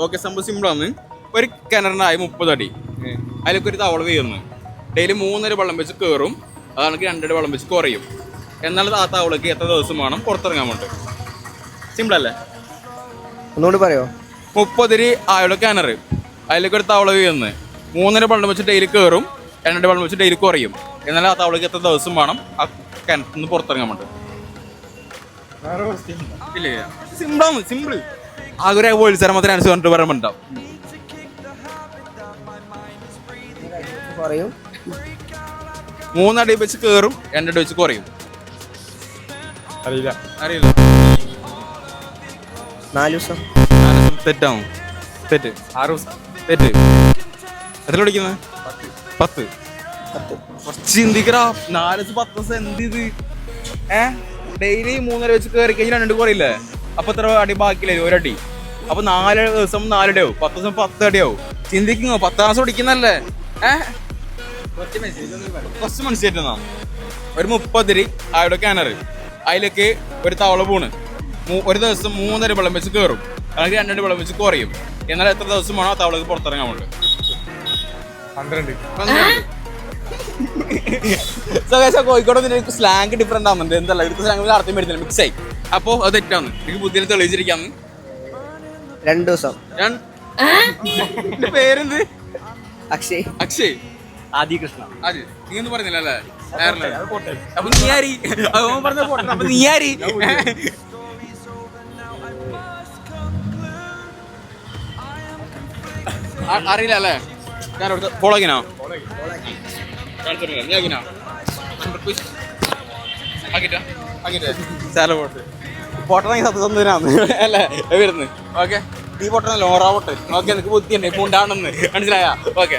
Okay, സംഭവം സിമ്പിളാണ്. ഒരു കിണറിനായി 30 അടി, അതിലേക്ക് ഒരു തവള വീഴുന്നു. ഡെയിലി 3 വെള്ളം വെച്ച് കയറും, അതാണെങ്കിൽ 2 വെള്ളം വെച്ച് കുറയും. എന്നാൽ ആ തവളക്ക് എത്ര ദിവസം വേണം പുറത്തിറങ്ങാൻ വേണ്ടി? സിമ്പിൾ അല്ലേ? ഒന്നുകൂടി പറയോ? 30 അടി ആയുള്ള കിണർ, അതിലേക്ക് ഒരു തവള വീഴുന്നു. 3 വെള്ളം വെച്ച് ഡെയിലി കയറും, 2 വെള്ളം വെച്ച് ഡെയിലി കുറയും. എന്നാൽ ആ തവളക്ക് എത്ര ദിവസം വേണം ആ കിണറ്റിൽ നിന്ന് പുറത്തിറങ്ങാൻ വേണ്ടി? ഇല്ലേ, സിമ്പിളാണ്, സിമ്പിൾ. ആഗ്രഹ പോലീസുകാരെ മാത്രമേ ആൻസർ പറഞ്ഞിട്ട് പറയാൻ പറ്റാം. പറയും. 3 അടി വെച്ച് കയറും, 2 അടി വെച്ച് കുറയും. അറിയില്ല. 4 ദിവസം. തെറ്റാവും. തെറ്റ്. 6 ദിവസം. തെറ്റ്. എത്ര പഠിക്കുന്നത്? 10. ചിന്തിക്കടാ, 4 10 ദിവസം എന്ത് ഇത്? ഡെയിലി 3 വെച്ച് കയറി കഴിഞ്ഞാൽ 2 കുറയില്ലേ? അപ്പൊ എത്ര അടി ബാക്കിയില്ലേ? 1 അടി. അപ്പൊ 4 ദിവസം 4 അടിയാവും, 10 ദിവസം 10 അടിയാവും. ചിന്തിക്കുന്നോ? 10ാം ക്ലാസ് പഠിക്കുന്നല്ലേ? കുറച്ച് മനസ്സിലായിട്ടാ. ഒരു 30 അടി ആയുടെ കിണർ, അതിലേക്ക് ഒരു തവള പൂണ്. ഒരു ദിവസം 3 വെള്ളം വെച്ച് കയറും, അല്ലെങ്കിൽ 2 വെള്ളം വെച്ച് കുറയും. എന്നാൽ എത്ര ദിവസം വേണോ ആ തവളക്ക് പുറത്തിറങ്ങാൻ വേണ്ടി? 12. കോഴിക്കോട് സ്ലാങ് ഡിഫറെന്റ് ആവുന്നുണ്ട്. എന്തല്ല ഇവിടുത്തെ സ്ലാങ് അർത്ഥം വരുന്നില്ല, മിക്സ് ആയി. അപ്പോ അത് തെറ്റാന്ന്. എനിക്ക് ബുദ്ധിയിൽ തെളിയിച്ചിരിക്കാന്ന്. 2 ദിവസം. പേരെന്ത്? അക്ഷയ്. അക്ഷയ്. ആദികൃഷ്ണ. അത് നീ ഒന്നും പറഞ്ഞില്ല അല്ലേ? അപ്പൊ നീ ആരി? പറഞ്ഞ പോട്ടെ. അപ്പൊ നീ ആരി? അറിയില്ല അല്ലേ? ഞാൻ ഫോളോക്കിനോ പൊട്ടണെങ്കിൽ സത്യസന്ധനാന്ന് അല്ലേ വരുന്നത്? ഓക്കെ, നീ പൊട്ടണല്ലോ, ഓറാ പൊട്ട്. ഓക്കെ, നിനക്ക് ബുദ്ധിയുണ്ട്, പൂണ്ടാണെന്ന് മനസ്സിലായ? ഓക്കെ.